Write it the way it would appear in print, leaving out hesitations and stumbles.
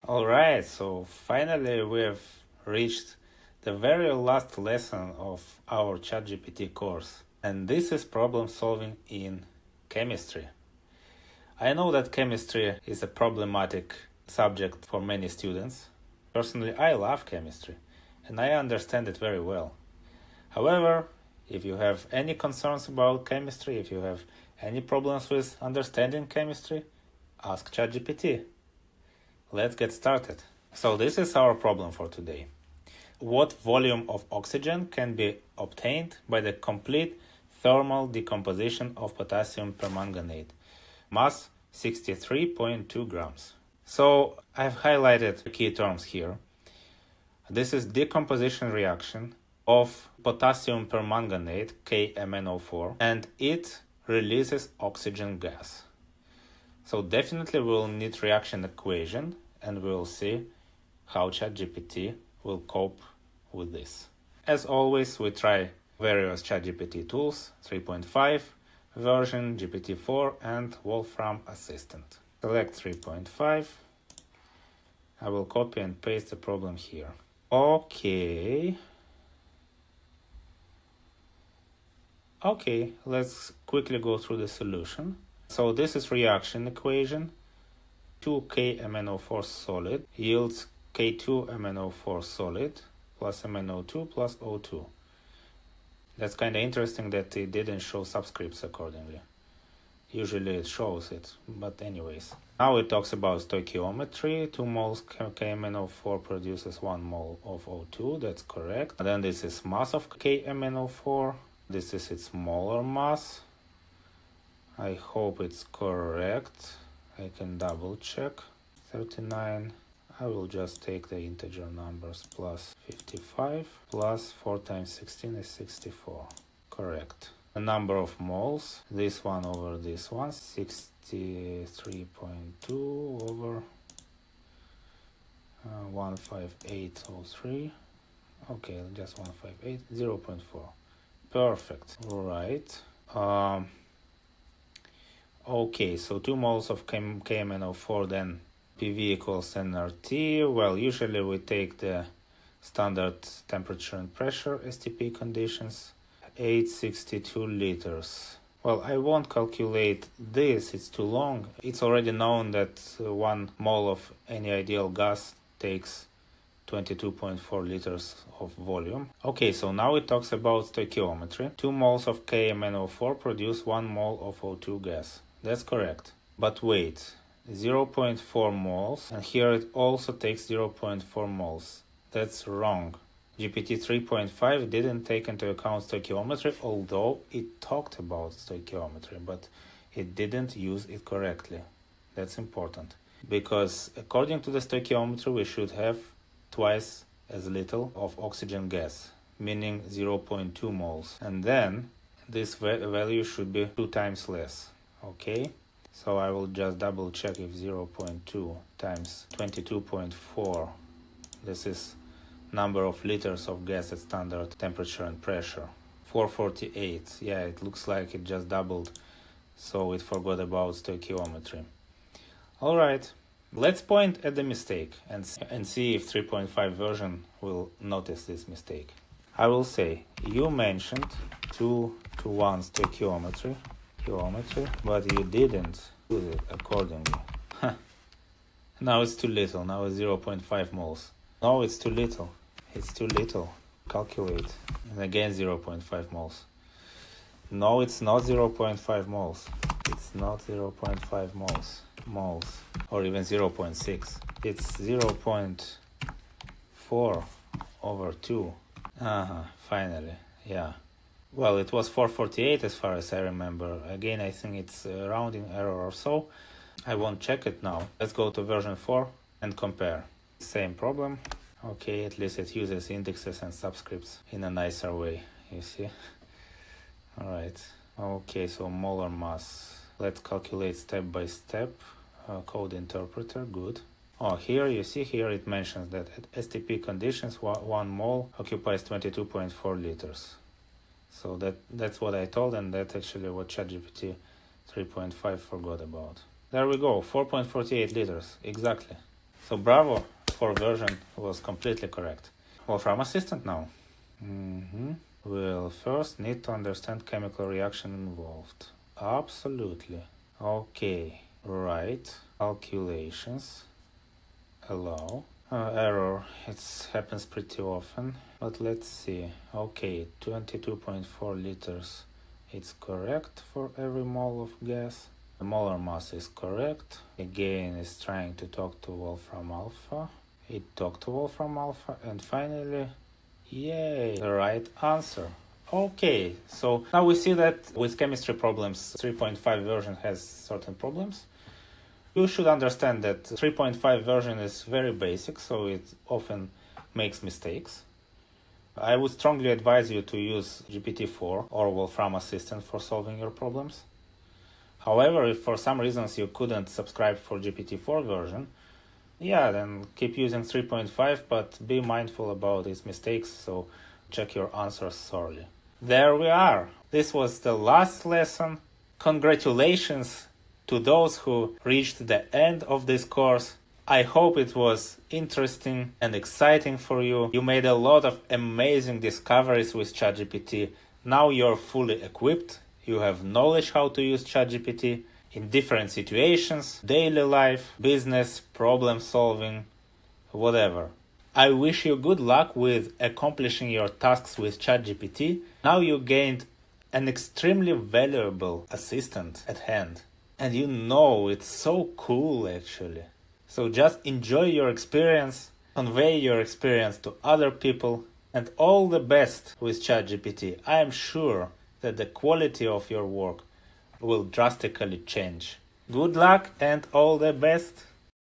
Alright, so finally we have reached the very last lesson of our ChatGPT course. And this is problem solving in chemistry. I know that chemistry is a problematic subject for many students. Personally, I love chemistry and I understand it very well. However, if you have any concerns about chemistry, if you have any problems with understanding chemistry, ask ChatGPT. Let's get started. So this is our problem for today. What volume of oxygen can be obtained by the complete thermal decomposition of potassium permanganate? Mass 63.2 grams. So I've highlighted key terms here. This is decomposition reaction of potassium permanganate, KMnO4, and it releases oxygen gas. So definitely we'll need reaction equation, and we'll see how ChatGPT will cope with this. As always, we try various ChatGPT tools, 3.5 version, GPT-4, and Wolfram Assistant. Select 3.5. I will copy and paste the problem here. Okay, let's quickly go through the solution. So this is reaction equation. 2KMnO4 solid yields K2MnO4 solid plus MnO2 plus O2. That's kind of interesting that it didn't show subscripts accordingly. Usually it shows it, but anyways. Now it talks about stoichiometry. 2 moles KMnO4 produces 1 mole of O2, that's correct. And then this is mass of KMnO4. This is its molar mass. I hope it's correct. I can double check. 39. I will just take the integer numbers plus 55 plus 4 times 16 is 64. Correct. The number of moles, this one over this one, 63.2 over 15803. Okay, just 158, 0.4. Perfect. Right. Okay, so 2 moles of KMnO4, then PV equals nRT. Well, usually we take the standard temperature and pressure STP conditions. 862 liters. Well, I won't calculate this, it's too long. It's already known that 1 mole of any ideal gas takes 22.4 liters of volume. Okay, so now it talks about stoichiometry. 2 moles of KMnO4 produce 1 mole of O2 gas. That's correct. But wait, 0.4 moles, and here it also takes 0.4 moles. That's wrong. GPT 3.5 didn't take into account stoichiometry, although it talked about stoichiometry, but it didn't use it correctly. That's important. Because according to the stoichiometry, we should have twice as little of oxygen gas, meaning 0.2 moles. And then this value should be 2 times less. Okay, so I will just double check if 0.2 times 22.4, this is number of liters of gas at standard temperature and pressure. 448, yeah, it looks like it just doubled, so it forgot about stoichiometry. Alright, let's point at the mistake and see if 3.5 version will notice this mistake. I will say, you mentioned 2-to-1 stoichiometry, but you didn't use it accordingly. Now it's too little, now it's 0.5 moles. No, it's too little. It's too little. Calculate. And again 0.5 moles. No, it's not 0.5 moles. It's not 0.5 moles. Or even 0.6. It's 0.4 over 2. Finally. Yeah. Well, it was 448 as far as I remember. Again, I think it's a rounding error or so. I won't check it now. Let's go to version 4 and compare. Same problem. Okay, at least it uses indexes and subscripts in a nicer way, you see. Alright. Okay, so molar mass. Let's calculate step by step. Code interpreter, good. Oh, here, you see here it mentions that at STP conditions, 1 mole occupies 22.4 liters. So that's what I told, and that's actually what ChatGPT 3.5 forgot about. There we go, 4.48 liters, exactly. So bravo, 4 version was completely correct. Wolfram Assistant now. We'll first need to understand chemical reaction involved. Absolutely. Okay, right. Calculations. Allow. Error. It happens pretty often, but let's see. Okay, 22.4 liters. It's correct for every mole of gas. The molar mass is correct. Again, it's trying to talk to Wolfram Alpha. It talked to Wolfram Alpha, and finally, yay, the right answer. Okay, so now we see that with chemistry problems, 3.5 version has certain problems. You should understand that 3.5 version is very basic, so it often makes mistakes. I would strongly advise you to use GPT-4 or Wolfram Assistant for solving your problems. However, if for some reasons you couldn't subscribe for GPT-4 version, yeah, then keep using 3.5, but be mindful about its mistakes, so check your answers thoroughly. There we are. This was the last lesson. Congratulations to those who reached the end of this course. I hope it was interesting and exciting for you. You made a lot of amazing discoveries with ChatGPT. Now you're fully equipped. You have knowledge how to use ChatGPT in different situations, daily life, business, problem solving, whatever. I wish you good luck with accomplishing your tasks with ChatGPT. Now you gained an extremely valuable assistant at hand. And you know, it's so cool actually. So just enjoy your experience, convey your experience to other people, and all the best with ChatGPT. I am sure that the quality of your work will drastically change. Good luck and all the best!